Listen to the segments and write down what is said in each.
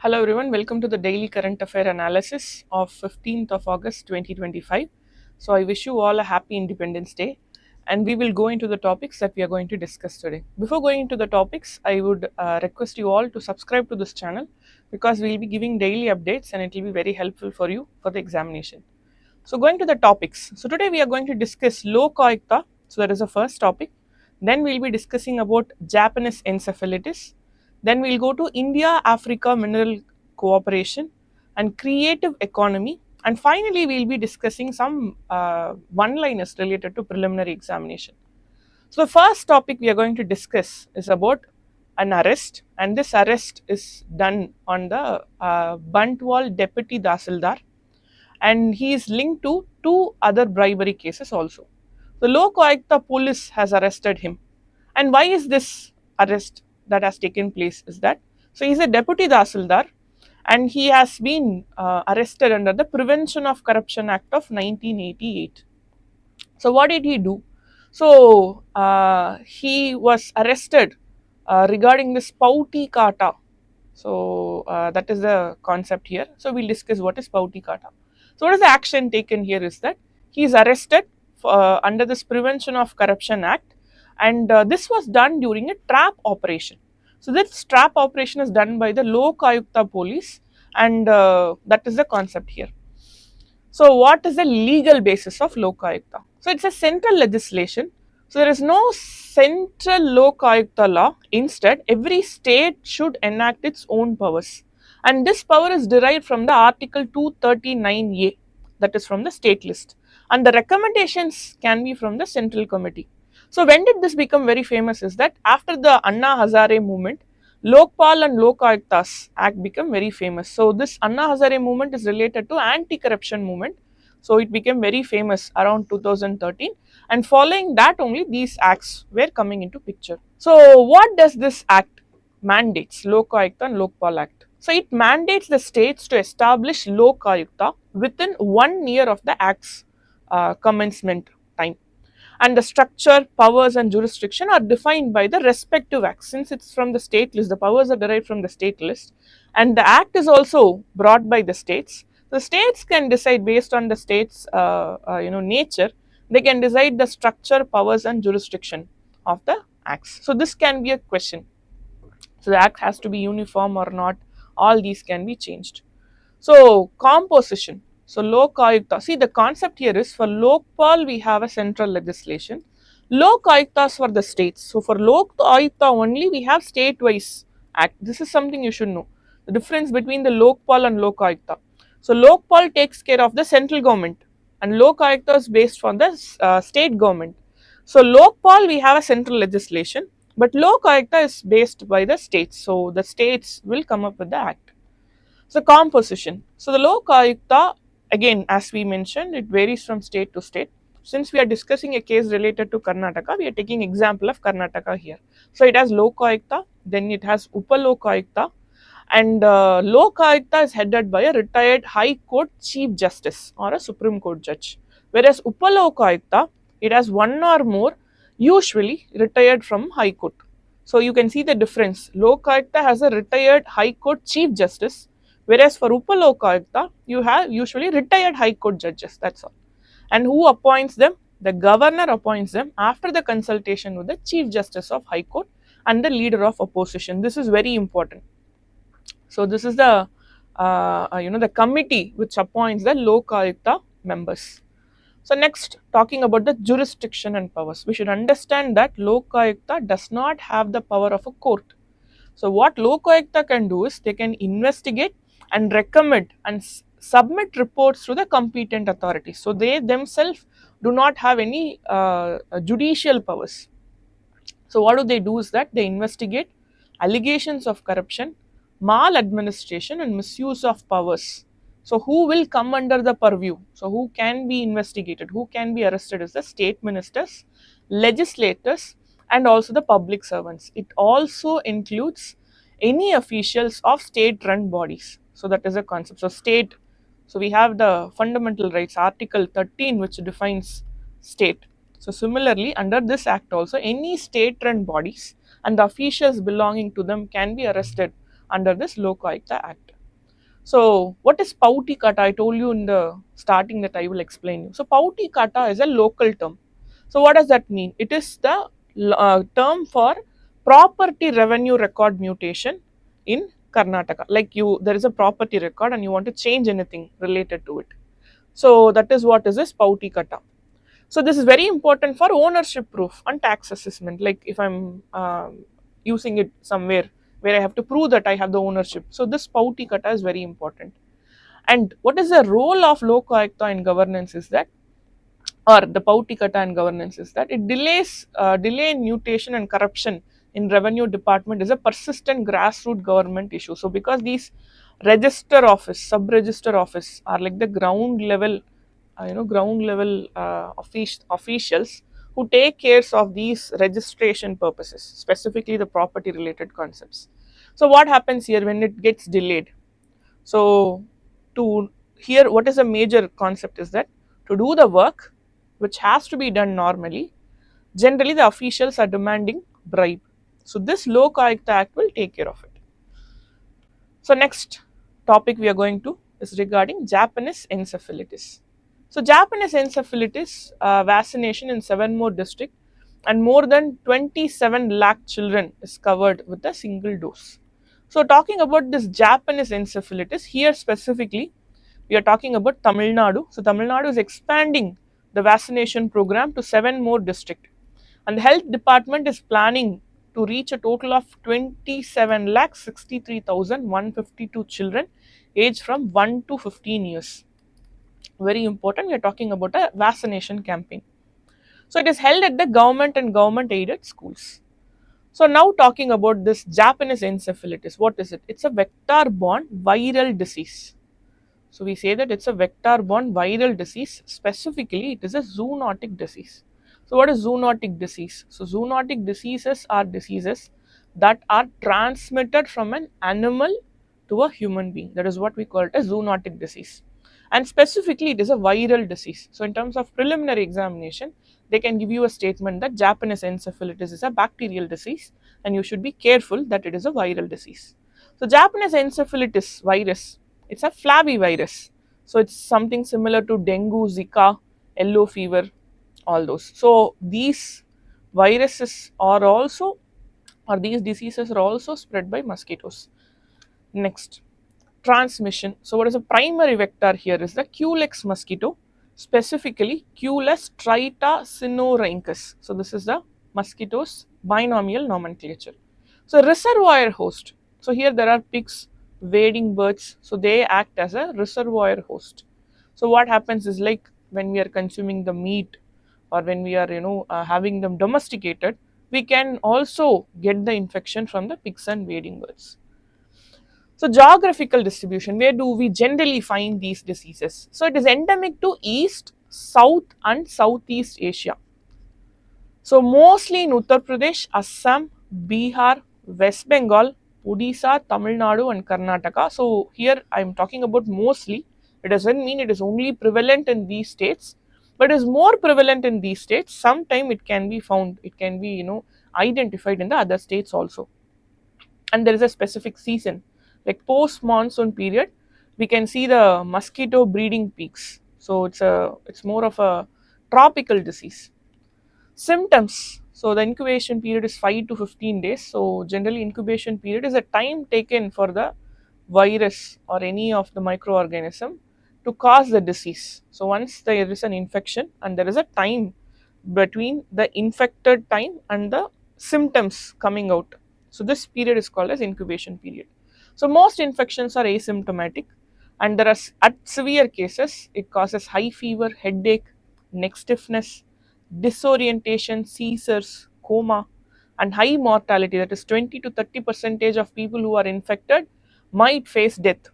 Hello everyone, welcome to the Daily Current Affair analysis of 15th of August 2025. So I wish you all a happy Independence Day and we will go into the topics that we are going to discuss today. Before going into the topics, I would request you all to subscribe to this channel because we will be giving daily updates and it will be very helpful for you for the examination. So going to the topics. So today we are going to discuss Lokayukta. So that is the first topic. Then we will be discussing about Japanese encephalitis. Then we will go to India-Africa mineral cooperation and creative economy. And finally, we will be discussing some one-liners related to preliminary examination. So the first topic we are going to discuss is about an arrest, and this arrest is done on the Bantwal Deputy Dasildar, and he is linked to two other bribery cases also. The Lokayukta police has arrested him. And why is this arrest that has taken place is that, so he is a deputy Dasildar and he has been arrested under the Prevention of Corruption Act of 1988. So what did he do? So he was arrested regarding this Pauti Kata. So that is the concept here. So we'll discuss what is Pauti Kata. So what is the action taken here is that he is arrested under this Prevention of Corruption Act, and this was done during a trap operation. So this trap operation is done by the Lokayukta police, and that is the concept here. So what is the legal basis of Lokayukta? So it's a central legislation. So there is no central Lokayukta law. Instead, every state should enact its own powers. And this power is derived from the Article 239A, that is from the state list. And the recommendations can be from the central committee. So when did this become very famous is that after the Anna Hazare movement, Lokpal and Lokayuktas Act became very famous. So this Anna Hazare movement is related to anti-corruption movement. So it became very famous around 2013, and following that only these acts were coming into picture. So what does this act mandates? Lokayukta and Lokpal Act. So it mandates the states to establish Lokayukta within 1 year of the act's commencement time, and the structure, powers and jurisdiction are defined by the respective acts. Since it's from the state list, the powers are derived from the state list, and the act is also brought by the states. The states can decide based on the state's nature, they can decide the structure, powers and jurisdiction of the acts. So this can be a question. So the act has to be uniform or not, all these can be changed. So composition. So Lokayukta, see the concept here is for Lokpal we have a central legislation. Lokayuktas for the states. So for Lokayukta only we have state-wise act. This is something you should know. The difference between the Lokpal and Lokayukta. So Lokpal takes care of the central government and Lokayukta is based on the state government. So Lokpal we have a central legislation, but Lokayukta is based by the states. So the states will come up with the act. So composition. So the Lokayukta, again as we mentioned, it varies from state to state. Since we are discussing a case related to Karnataka, we are taking example of Karnataka here. So it has Lokayukta, then it has Upalokayukta, and Lokayukta is headed by a retired High Court Chief Justice or a Supreme Court judge. Whereas Upalokayukta, it has one or more, usually retired from High Court. So you can see the difference. Lokayukta has a retired High Court Chief Justice, whereas for Upalokayukta, you have usually retired High Court judges, that's all. And who appoints them? The governor appoints them after the consultation with the Chief Justice of High Court and the leader of opposition. This is very important. So this is the the committee which appoints the Lokayukta members. So next, talking about the jurisdiction and powers, we should understand that Lokayukta does not have the power of a court. So what Lokayukta can do is they can investigate and recommend and submit reports to the competent authorities. So they themselves do not have any judicial powers. So what do they do is that they investigate allegations of corruption, maladministration and misuse of powers. So who will come under the purview? So who can be investigated, who can be arrested is the state ministers, legislators and also the public servants. It also includes any officials of state run bodies. So that is a concept. So state, so we have the fundamental rights, Article 13, which defines state. So similarly, under this act also, any state run bodies and the officials belonging to them can be arrested under this Lokayukta Act. So, what is Pauti Kata? I told you in the starting that I will explain you. So, Pauti Kata is a local term. So, what does that mean? It is the term for property revenue record mutation in Karnataka. Like there is a property record and you want to change anything related to it. So, that is what is this Pauti Kata. So, this is very important for ownership proof and tax assessment. Like if I'm using it somewhere where I have to prove that I have the ownership. So, this Pauti Kata is very important. And what is the role of Lokayukta in governance is that, or the Pauti Kata in governance is that it delay in mutation and corruption in revenue department is a persistent grassroots government issue. So, because these register office, sub-register office are like the ground level officials who take care of these registration purposes, specifically the property related concepts. So, what happens here when it gets delayed? So, to here, what is a major concept is that to do the work which has to be done normally, generally the officials are demanding bribe. So, this Lokayukta Act will take care of it. So, next topic we are going to is regarding Japanese encephalitis. So, Japanese encephalitis vaccination in 7 more districts and more than 27 lakh children is covered with a single dose. So, talking about this Japanese encephalitis, here specifically we are talking about Tamil Nadu. So, Tamil Nadu is expanding the vaccination program to 7 more districts, and the health department is planning to reach a total of 27 lakh 63,152 children aged from 1 to 15 years. Very important, we are talking about a vaccination campaign. So, it is held at the government and government aided schools. So, now talking about this Japanese encephalitis, what is it? It's a vector borne viral disease. So, we say that it's a vector borne viral disease. Specifically, it is a zoonotic disease. So, what is zoonotic disease? So, zoonotic diseases are diseases that are transmitted from an animal to a human being. That is what we call it a zoonotic disease. And specifically, it is a viral disease. So, in terms of preliminary examination, they can give you a statement that Japanese encephalitis is a bacterial disease and you should be careful that it is a viral disease. So, Japanese encephalitis virus, it's a flavivirus. So, it's something similar to dengue, Zika, yellow fever, all those. So, these viruses are also, or these diseases are also spread by mosquitoes. Next, transmission. So, what is a primary vector here is the Culex mosquito, specifically Culex tritascinorhynchus. So, this is the mosquito's binomial nomenclature. So, reservoir host. So, here there are pigs, wading birds. So, they act as a reservoir host. So, what happens is like when we are consuming the meat or when we are having them domesticated, we can also get the infection from the pigs and wading birds. So, geographical distribution, where do we generally find these diseases? So, it is endemic to East, South and Southeast Asia. So, mostly in Uttar Pradesh, Assam, Bihar, West Bengal, Odisha, Tamil Nadu and Karnataka. So, here I am talking about mostly. It doesn't mean it is only prevalent in these states, but is more prevalent in these states. Sometime it can be found, it can be identified in the other states also. And there is a specific season, like post monsoon period, we can see the mosquito breeding peaks. So, it's more of a tropical disease. Symptoms. So, the incubation period is 5 to 15 days. So, generally incubation period is a time taken for the virus or any of the microorganism to cause the disease. So, once there is an infection and there is a time between the infected time and the symptoms coming out. So, this period is called as incubation period. So, most infections are asymptomatic and there are at severe cases it causes high fever, headache, neck stiffness, disorientation, seizures, coma and high mortality, that is 20 to 30% of people who are infected might face death.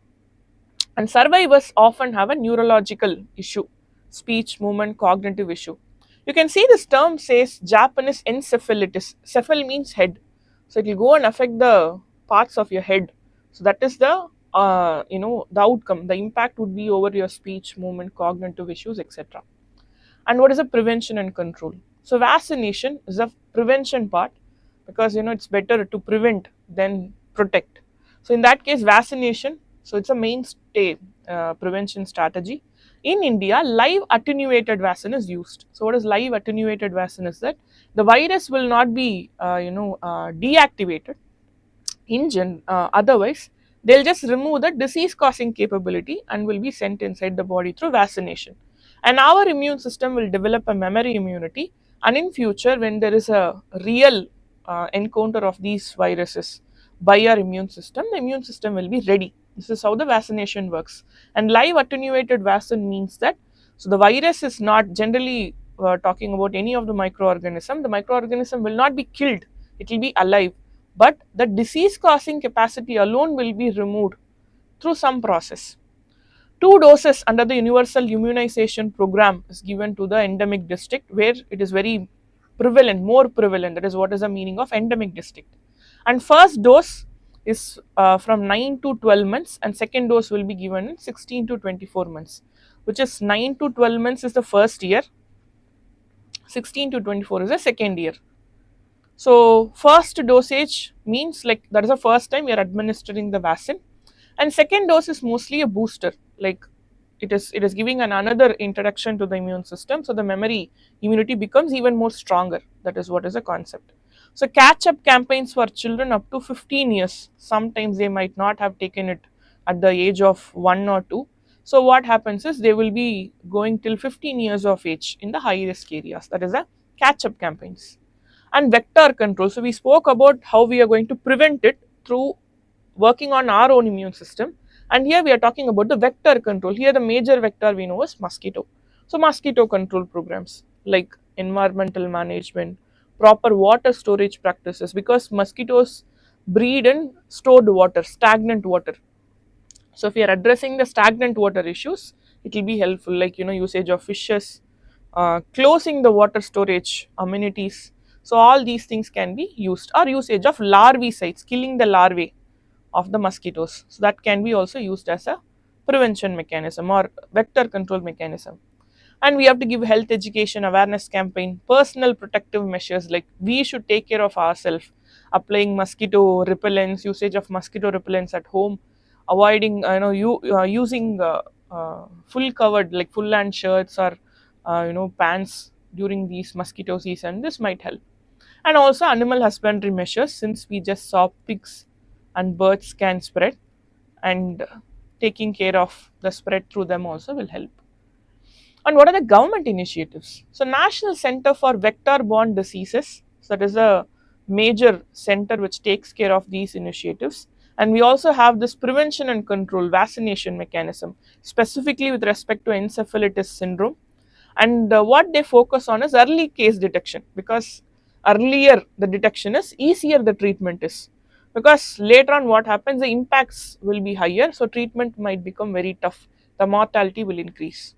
And survivors often have a neurological issue, speech, movement, cognitive issue. You can see this term says Japanese encephalitis. Cephal means head. So it will go and affect the parts of your head. So that is the the outcome. The impact would be over your speech, movement, cognitive issues, etc. And what is the prevention and control? So vaccination is a prevention part because it's better to prevent than protect. So in that case, vaccination, so it's a mainstay prevention strategy. In India, live attenuated vaccine is used. So what is live attenuated vaccine is that the virus will not be deactivated otherwise they'll just remove the disease causing capability and will be sent inside the body through vaccination, and our immune system will develop a memory immunity, and in future when there is a real encounter of these viruses by our immune system, the immune system will be ready. This is how the vaccination works. And live attenuated vaccine means that, so the virus is not generally talking about any of the microorganism will not be killed, it will be alive, but the disease causing capacity alone will be removed through some process. 2 doses under the universal immunization program is given to the endemic district where it is very prevalent, more prevalent. That is what is the meaning of endemic district. And first dose is from 9 to 12 months, and second dose will be given in 16 to 24 months, which is 9 to 12 months is the first year, 16 to 24 is the second year. So first dosage means like that is the first time you are administering the vaccine, and second dose is mostly a booster, like it is giving another introduction to the immune system, so the memory immunity becomes even more stronger. That is what is the concept. So catch up campaigns for children up to 15 years, sometimes they might not have taken it at the age of 1 or 2. So what happens is they will be going till 15 years of age in the high risk areas. That is the catch up campaigns. And vector control, so we spoke about how we are going to prevent it through working on our own immune system, and here we are talking about the vector control. Here the major vector we know is mosquito. So mosquito control programs like environmental management, proper water storage practices, because mosquitoes breed in stored water, stagnant water. So if you are addressing the stagnant water issues, it will be helpful, like usage of fishes, closing the water storage amenities. So all these things can be used, or usage of larvae sites, killing the larvae of the mosquitoes. So that can be also used as a prevention mechanism or vector control mechanism. And we have to give health education awareness campaign, personal protective measures, like we should take care of ourselves, applying mosquito repellents, usage of mosquito repellents at home, avoiding using full covered like full hand shirts or pants during these mosquito season. This might help. And also animal husbandry measures, since we just saw pigs and birds can spread, and taking care of the spread through them also will help. And what are the government initiatives? So National Center for Vector-Borne Diseases, so that is a major center which takes care of these initiatives. And we also have this prevention and control vaccination mechanism, specifically with respect to encephalitis syndrome. And what they focus on is early case detection, because earlier the detection is, easier the treatment is. Because later on what happens, the impacts will be higher, so treatment might become very tough, the mortality will increase.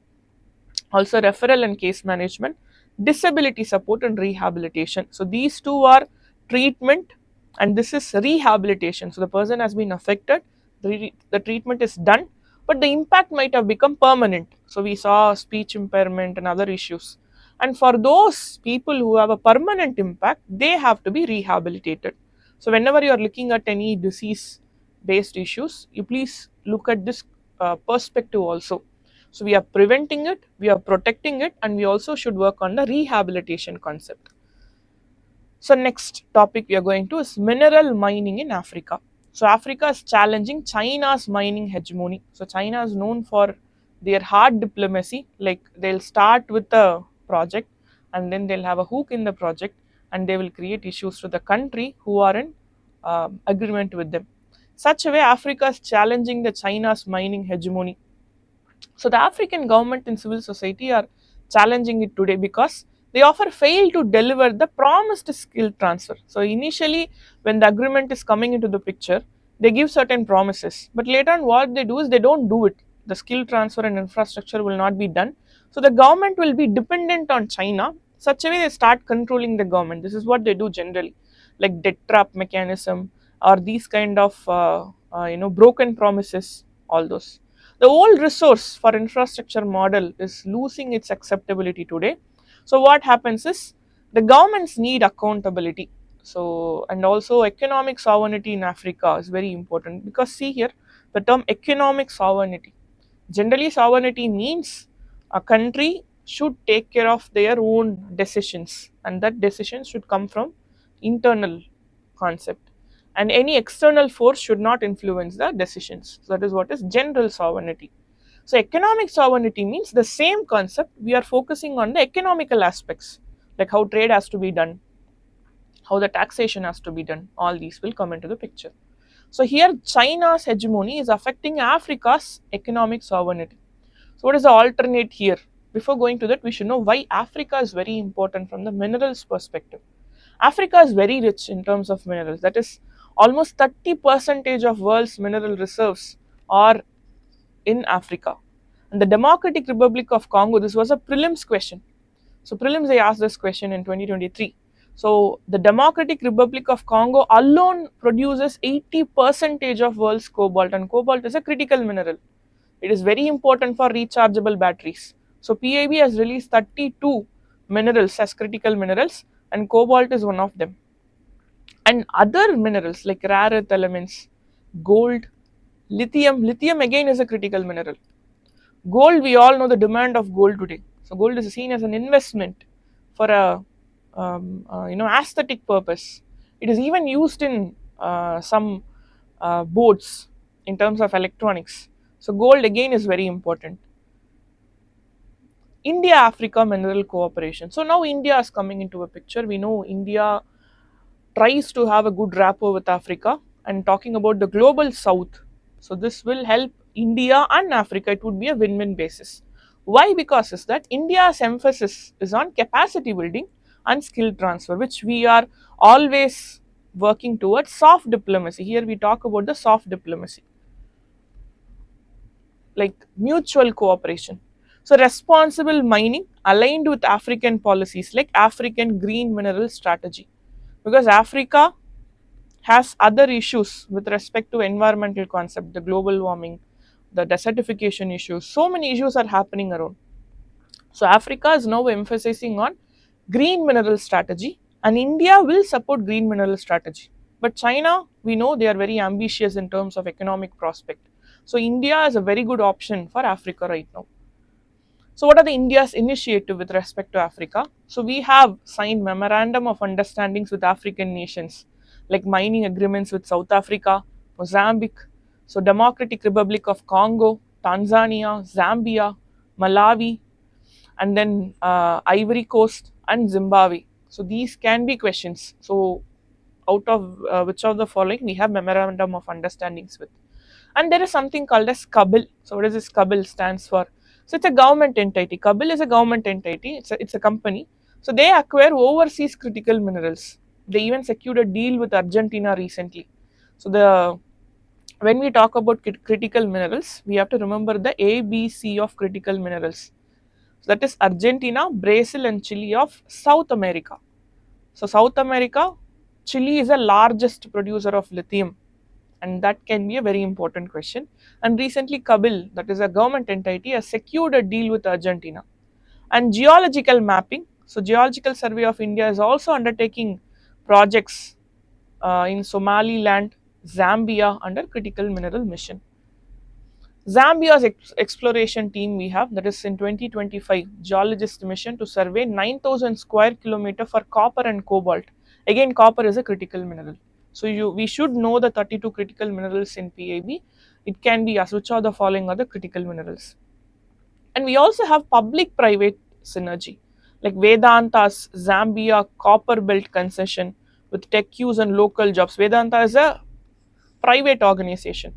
Also referral and case management, disability support and rehabilitation. So these two are treatment and this is rehabilitation. So the person has been affected, the treatment is done, but the impact might have become permanent. So we saw speech impairment and other issues. And for those people who have a permanent impact, they have to be rehabilitated. So whenever you are looking at any disease based issues, you please look at this perspective also. So we are preventing it, we are protecting it, and we also should work on the rehabilitation concept. So next topic we are going to is mineral mining in Africa. So Africa is challenging China's mining hegemony. So China is known for their hard diplomacy, like they'll start with a project and then they'll have a hook in the project and they will create issues to the country who are in agreement with them. Such a way Africa is challenging the China's mining hegemony. So the African government and civil society are challenging it today because they often fail to deliver the promised skill transfer. So initially when the agreement is coming into the picture, they give certain promises, but later on what they do is they don't do it. The skill transfer and infrastructure will not be done. So the government will be dependent on China. Such a way they start controlling the government. This is what they do generally, like debt trap mechanism or these kind of broken promises, all those. The old resource for infrastructure model is losing its acceptability today. So what happens is the governments need accountability. So, and also economic sovereignty in Africa is very important, because see here, the term economic sovereignty, generally sovereignty means a country should take care of their own decisions, and that decision should come from internal concept, and any external force should not influence the decisions. So that is what is general sovereignty. So economic sovereignty means the same concept, we are focusing on the economical aspects, like how trade has to be done, how the taxation has to be done, all these will come into the picture. So here China's hegemony is affecting Africa's economic sovereignty. So what is the alternate here? Before going to that, we should know why Africa is very important from the minerals perspective. Africa is very rich in terms of minerals. That is, almost 30% of world's mineral reserves are in Africa. And the Democratic Republic of Congo, this was a prelims question. So prelims, they asked this question in 2023. So the Democratic Republic of Congo alone produces 80% of world's cobalt, and cobalt is a critical mineral. It is very important for rechargeable batteries. So PIB has released 32 minerals as critical minerals, and cobalt is one of them. And other minerals like rare earth elements, gold, lithium. Lithium again is a critical mineral. Gold, we all know the demand of gold today. So gold is seen as an investment for a aesthetic purpose. It is even used in some boards in terms of electronics. So gold again is very important. India Africa mineral cooperation. So now India is coming into a picture. We know India tries to have a good rapport with Africa, and talking about the global south. So this will help India and Africa. It would be a win-win basis. Why? Because is that India's emphasis is on capacity building and skill transfer, which we are always working towards. Soft diplomacy. Here we talk about the soft diplomacy, like mutual cooperation. So responsible mining aligned with African policies like African green mineral strategy, because Africa has other issues with respect to environmental concept, the global warming, the desertification issues. So many issues are happening around. So Africa is now emphasizing on green mineral strategy, and India will support green mineral strategy. But China, we know they are very ambitious in terms of economic prospect. So India is a very good option for Africa right now. So what are the India's initiative with respect to Africa? So we have signed memorandum of understandings with African nations, like mining agreements with South Africa, Mozambique, so Democratic Republic of Congo, Tanzania, Zambia, Malawi, and then Ivory Coast and Zimbabwe. So these can be questions. So out of which of the following we have memorandum of understandings with? And there is something called as KABIL. So what does this KABIL stands for? So it's a government entity. KABIL is a government entity. It's a company. So they acquire overseas critical minerals. They even secured a deal with Argentina recently. So the when we talk about critical minerals, we have to remember the ABC of critical minerals. So that is Argentina, Brazil, and Chile of South America. So South America, Chile is the largest producer of lithium, and that can be a very important question. And recently KABIL, that is a government entity, has secured a deal with Argentina. And geological mapping. So Geological Survey of India is also undertaking projects in Somaliland, Zambia under critical mineral mission. Zambia's exploration team we have, that is in 2025 geologist mission to survey 9,000 square kilometer for copper and cobalt. Again, copper is a critical mineral. So we should know the 32 critical minerals in PIB. It can be asked which are the following are the critical minerals. And we also have public-private synergy, like Vedanta's Zambia copper belt concession with tech use and local jobs. Vedanta is a private organization,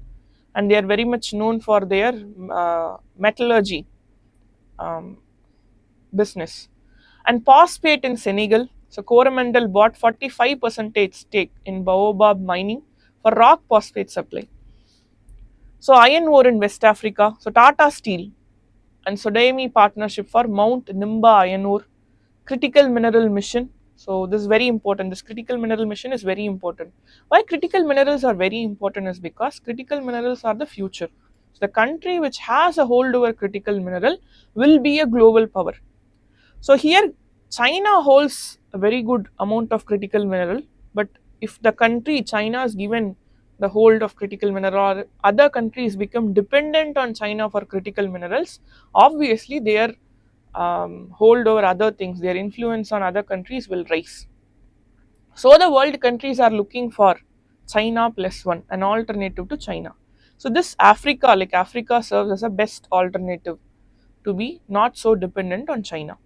and they are very much known for their metallurgy um, business. And phosphate in Senegal. So Coromandel bought 45% stake in Baobab mining for rock phosphate supply. So iron ore in West Africa. So Tata Steel and Sodemi partnership for Mount Nimba iron ore. Critical mineral mission. So this is very important. This critical mineral mission is very important. Why critical minerals are very important is because critical minerals are the future. So the country which has a hold over critical mineral will be a global power. So here China holds a very good amount of critical mineral, But if the country China is given the hold of critical mineral, or other countries become dependent on China for critical minerals, obviously their hold over other things, their influence on other countries will rise. So the world countries are looking for China plus one, an alternative to China. So this Africa, like Africa serves as a best alternative to be not so dependent on China.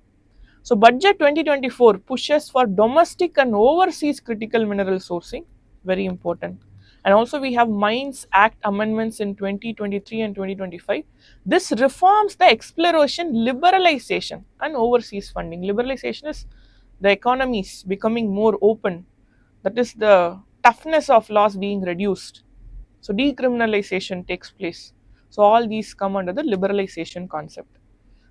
So budget 2024 pushes for domestic and overseas critical mineral sourcing, very important. And also we have Mines Act amendments in 2023 and 2025. This reforms the exploration, liberalization and overseas funding. Liberalization is the economies becoming more open, that is the toughness of laws being reduced. So decriminalization takes place. So all these come under the liberalization concept.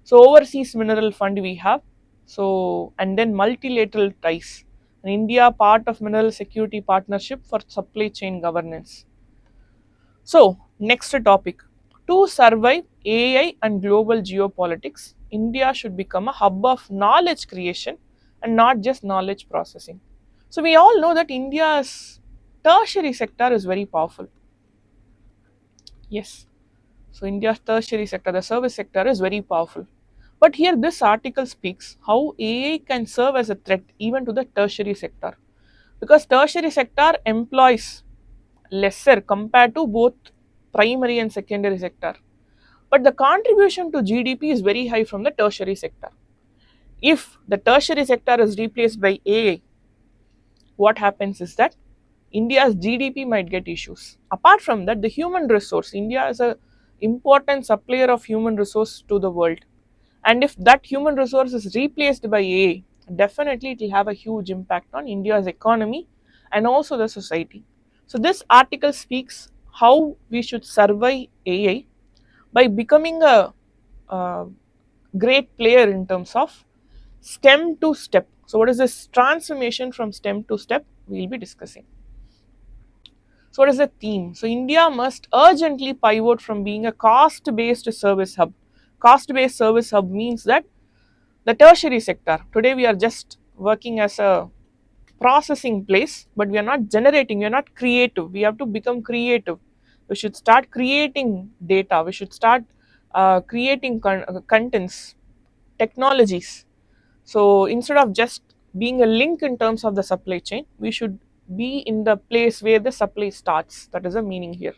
So overseas mineral fund we have. So and then multilateral ties. And India part of mineral security partnership for supply chain governance. So next topic. To survive AI and global geopolitics, India should become a hub of knowledge creation and not just knowledge processing. So we all know that India's tertiary sector is very powerful. Yes. So India's tertiary sector, the service sector is very powerful. But here this article speaks how AI can serve as a threat even to the tertiary sector. Because tertiary sector employs lesser compared to both primary and secondary sector. But the contribution to GDP is very high from the tertiary sector. If the tertiary sector is replaced by AI, what happens is that India's GDP might get issues. Apart from that, the human resource, India is a important supplier of human resource to the world. And if that human resource is replaced by AI, definitely it will have a huge impact on India's economy and also the society. So this article speaks how we should survive AI by becoming a great player in terms of STEM to step. So what is this transformation from STEM to step? We'll be discussing. So what is the theme? So India must urgently pivot from being a cost-based service hub. Cost-based service hub means that the tertiary sector, today we are just working as a processing place, but we are not generating, we are not creative. We have to become creative. We should start creating data. We should start creating contents, technologies. So instead of just being a link in terms of the supply chain, we should be in the place where the supply starts. That is the meaning here.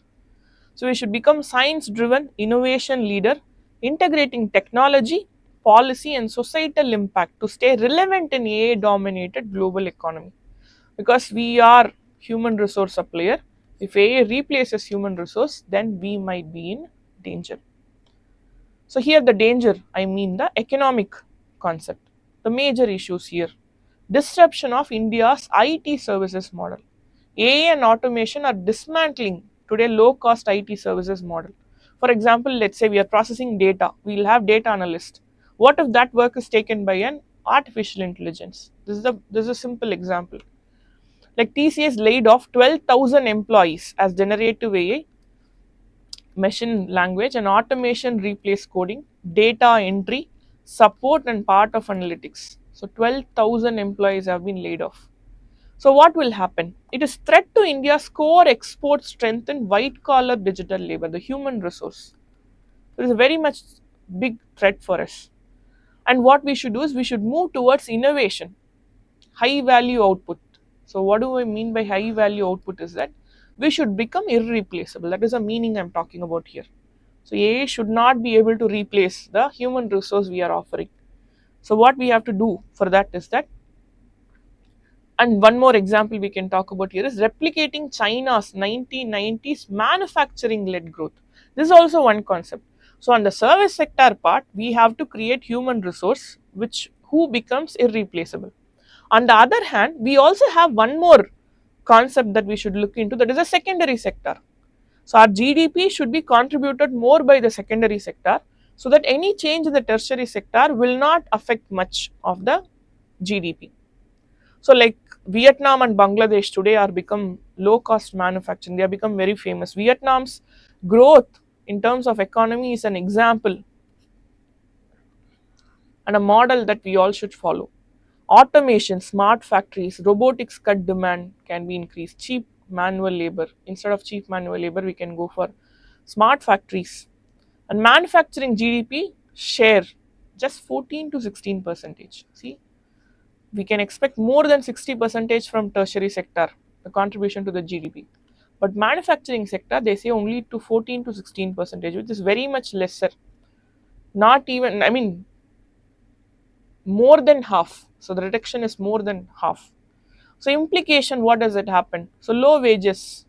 So we should become science driven innovation leader, integrating technology, policy and societal impact to stay relevant in AI dominated global economy. Because we are human resource supplier, if AI replaces human resource, then we might be in danger. So here the danger, I mean the economic concept. The major issues here. Disruption of India's IT services model. AI and automation are dismantling today low cost IT services model. For example, let's say we are processing data, we will have data analyst. What if that work is taken by an artificial intelligence? This is a simple example. Like TCS laid off 12,000 employees as generative AI, machine language and automation replace coding, data entry, support and part of analytics. So 12,000 employees have been laid off. So what will happen? It is threat to India's core export strength in white collar digital labor, the human resource. It is a very much big threat for us. And what we should do is we should move towards innovation, high value output. So what do I mean by high value output is that we should become irreplaceable. That is the meaning I'm talking about here. So AI should not be able to replace the human resource we are offering. So what we have to do for that is that, and one more example we can talk about here is replicating China's 1990s manufacturing led growth. This is also one concept. So on the service sector part, we have to create human resource which who becomes irreplaceable. On the other hand, we also have one more concept that we should look into, that is a secondary sector. So our GDP should be contributed more by the secondary sector so that any change in the tertiary sector will not affect much of the GDP. So like Vietnam and Bangladesh today are become low cost manufacturing. They have become very famous. Vietnam's growth in terms of economy is an example and a model that we all should follow. Automation, smart factories, robotics cut demand can be increased. Cheap manual labor, instead of cheap manual labor, we can go for smart factories. And manufacturing GDP share just 14 to 16 percentage. See, we can expect more than 60 percentage from tertiary sector, the contribution to the GDP. But manufacturing sector, they say only to 14 to 16 percentage, which is very much lesser. Not even, I mean, more than half. So the reduction is more than half. So implication, what does it happen? So low wages,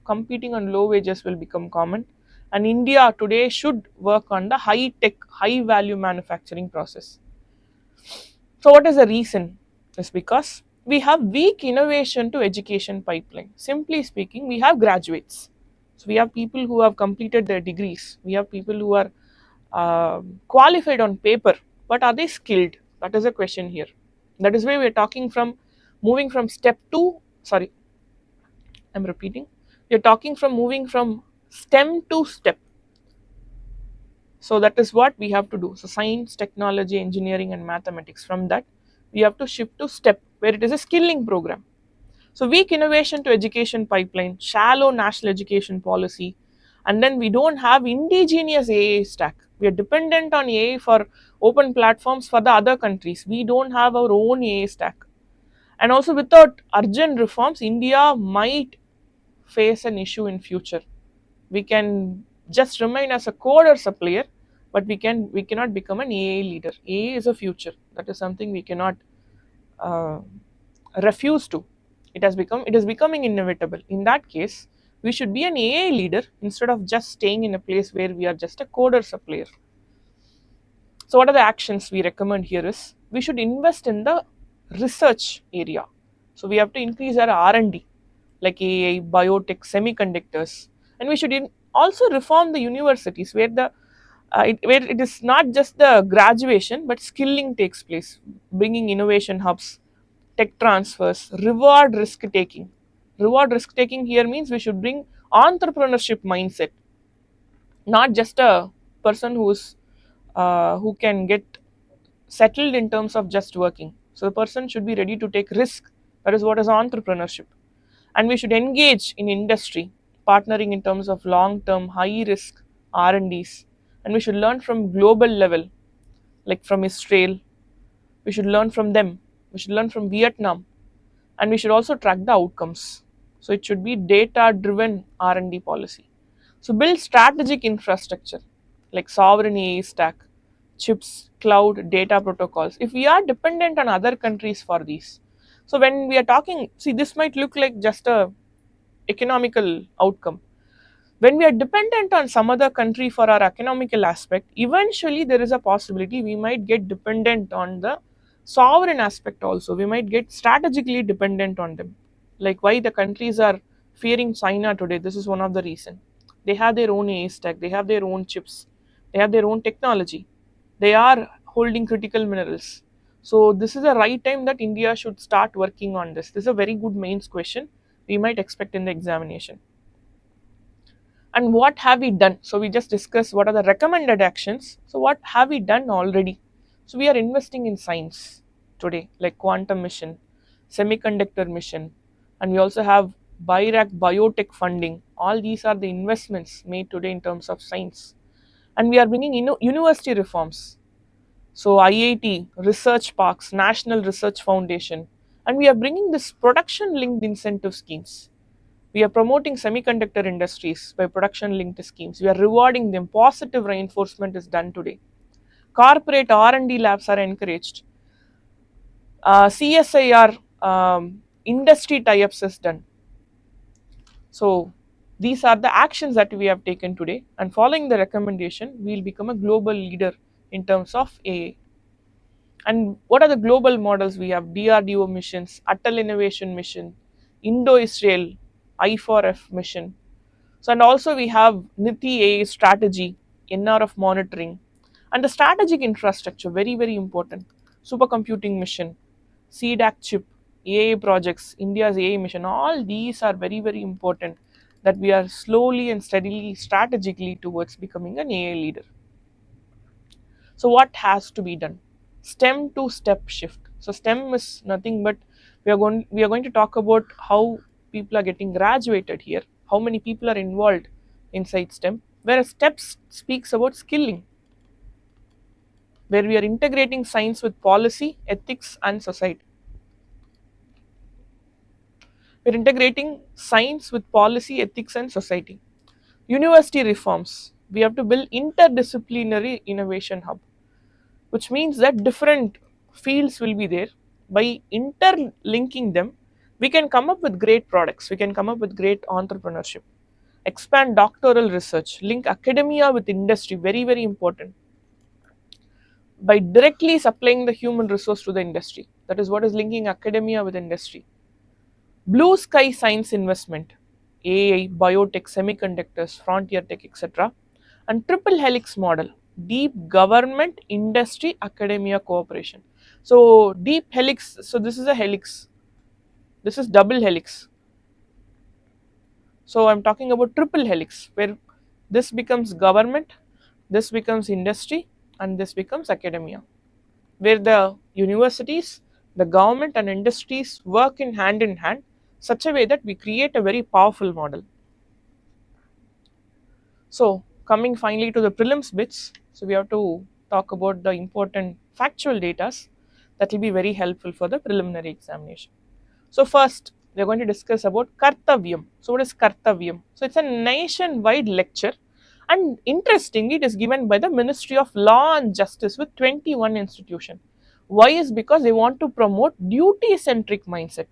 competing on low wages will become common, and India today should work on the high tech, high value manufacturing process. So what is the reason? Is because we have weak innovation to education pipeline. Simply speaking, we have graduates. So we have people who have completed their degrees. We have people who are qualified on paper, but are they skilled? That is a question here. That is why we are talking from moving from step two. Sorry, I'm repeating. We are talking from moving from STEM to STEP. So that is what we have to do. So science, technology, engineering, and mathematics. From that, we have to shift to STEP, where it is a skilling program. So weak innovation to education pipeline, shallow national education policy, and then we don't have indigenous AI stack. We are dependent on AI for open platforms for the other countries. We don't have our own AI stack. And also without urgent reforms, India might face an issue in future. We can just remain as a coder supplier, but we cannot become an AI leader. AI is a future. That is something we cannot uh, refuse to. It is becoming inevitable. In that case, we should be an AI leader instead of just staying in a place where we are just a coder supplier. So what are the actions we recommend here is we should invest in the research area. So we have to increase our R&D like AI, biotech, semiconductors, and we should also reform the universities where where it is not just the graduation but skilling takes place, bringing innovation hubs, tech transfers, reward risk taking. Reward risk taking here means we should bring entrepreneurship mindset, not just a person who can get settled in terms of just working. So the person should be ready to take risk. That is what is entrepreneurship. And we should engage in industry, partnering in terms of long-term, high-risk R&Ds. And we should learn from global level, like from Israel. We should learn from them. We should learn from Vietnam, and we should also track the outcomes. So it should be data-driven R&D policy. So build strategic infrastructure like sovereign AI stack, chips, cloud, data protocols. If we are dependent on other countries for these, so when we are talking, see, this might look like just a economical outcome. When we are dependent on some other country for our economical aspect, eventually there is a possibility we might get dependent on the sovereign aspect also. We might get strategically dependent on them. Like why the countries are fearing China today, this is one of the reason. They have their own AI stack, they have their own chips, they have their own technology, they are holding critical minerals. So this is the right time that India should start working on this. This is a very good mains question we might expect in the examination. And what have we done? So we just discussed what are the recommended actions. So what have we done already? So we are investing in science today, like quantum mission, semiconductor mission, and we also have BIRAC biotech funding. All these are the investments made today in terms of science. And we are bringing university reforms. So IIT, research parks, National Research Foundation, and we are bringing this production linked incentive schemes. We are promoting semiconductor industries by production linked schemes. We are rewarding them. Positive reinforcement is done today. Corporate R&D labs are encouraged. CSIR industry tie-ups is done. So these are the actions that we have taken today, and following the recommendation, we will become a global leader in terms of AI. And what are the global models we have? DRDO missions, Atal Innovation Mission, Indo-Israel I4F mission. So, and also we have NITI AI strategy, NRF monitoring, and the strategic infrastructure, very, very important. Supercomputing mission, CDAC chip, AI projects, India's AI mission, all these are very, very important that we are slowly and steadily, strategically towards becoming an AI leader. So what has to be done? STEM to STEP shift. So STEM is nothing but we are going to talk about how people are getting graduated here, how many people are involved inside STEM, whereas STEPS speaks about skilling, where we are integrating science with policy, ethics, and society. We're integrating science with policy, ethics, and society. University reforms. We have to build interdisciplinary innovation hub, which means that different fields will be there. By interlinking them, we can come up with great products, we can come up with great entrepreneurship. Expand doctoral research, link academia with industry, very, very important. By directly supplying the human resource to the industry, that is what is linking academia with industry. Blue sky science investment, AI, biotech, semiconductors, frontier tech, etc. And triple helix model, deep government, industry, academia cooperation. So deep helix, so this is a helix, this is double helix. So I'm talking about triple helix, where this becomes government, this becomes industry, and this becomes academia, where the universities, the government, and industries work in hand, such a way that we create a very powerful model. So, coming finally to the prelims bits, so we have to talk about the important factual data that will be very helpful for the preliminary examination. So, first we are going to discuss about Kartavyam. So, what is Kartavyam? So, it's a nationwide lecture, and interestingly, it is given by the Ministry of Law and Justice with 21 institutions. Why is because they want to promote duty centric mindset.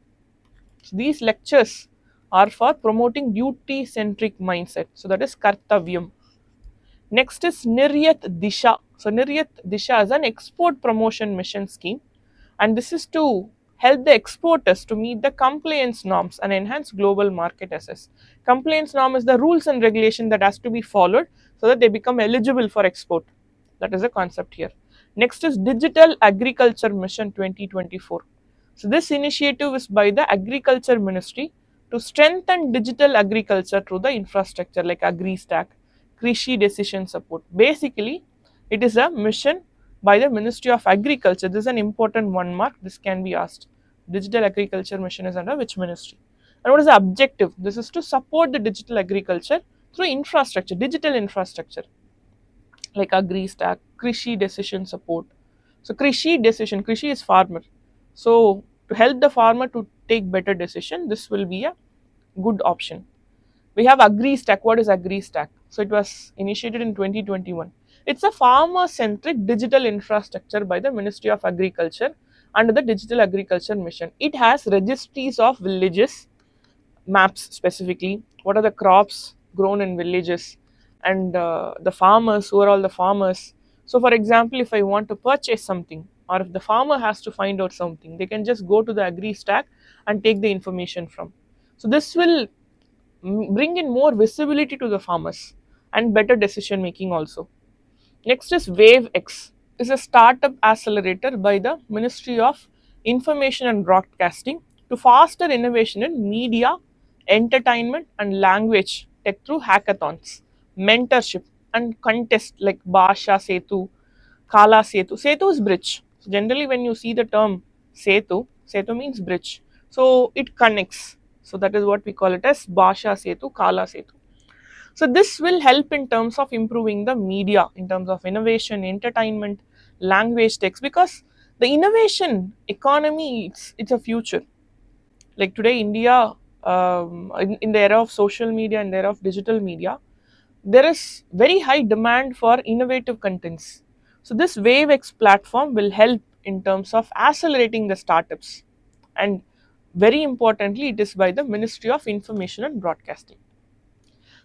So these lectures are for promoting duty centric mindset. So that is Kartavyam. Next is Niryat Disha. So Niryat Disha is an export promotion mission scheme, and this is to help the exporters to meet the compliance norms and enhance global market access. Compliance norm is the rules and regulation that has to be followed so that they become eligible for export. That is the concept here. Next is Digital Agriculture Mission 2024. So this initiative is by the Agriculture Ministry to strengthen digital agriculture through the infrastructure like AgriStack, Krishi Decision Support. Basically, it is a mission by the Ministry of Agriculture. This is an important one mark. This can be asked. Digital Agriculture Mission is under which ministry? And what is the objective? This is to support the digital agriculture through infrastructure, digital infrastructure like AgriStack, Krishi Decision Support. So Krishi Decision, Krishi is farmer. So to help the farmer to take better decision, this will be a good option. We have AgriStack. What is AgriStack? So it was initiated in 2021. It's a farmer-centric digital infrastructure by the Ministry of Agriculture under the Digital Agriculture Mission. It has registries of villages, maps specifically, what are the crops grown in villages, and the farmers, who are all the farmers. So for example, if I want to purchase something, or if the farmer has to find out something, they can just go to the AgriStack and take the information from. So this will bring in more visibility to the farmers and better decision making also. Next is WaveX, is a startup accelerator by the Ministry of Information and Broadcasting to foster innovation in media, entertainment, and language tech through hackathons, mentorship, and contests like Bhasha Setu, Kala Setu. Setu is bridge. So generally, when you see the term Setu, Setu means bridge. So it connects. So that is what we call it as Bhasha Setu, Kala Setu. So this will help in terms of improving the media, in terms of innovation, entertainment, language text, because the innovation economy, it's a future. Like today, India, in the era of social media and the era of digital media, there is very high demand for innovative contents. So this WaveX platform will help in terms of accelerating the startups, and very importantly, it is by the Ministry of Information and Broadcasting.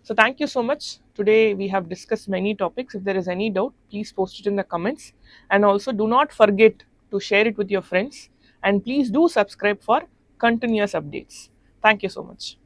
So thank you so much. Today we have discussed many topics. If there is any doubt, please post it in the comments, and also do not forget to share it with your friends, and please do subscribe for continuous updates. Thank you so much.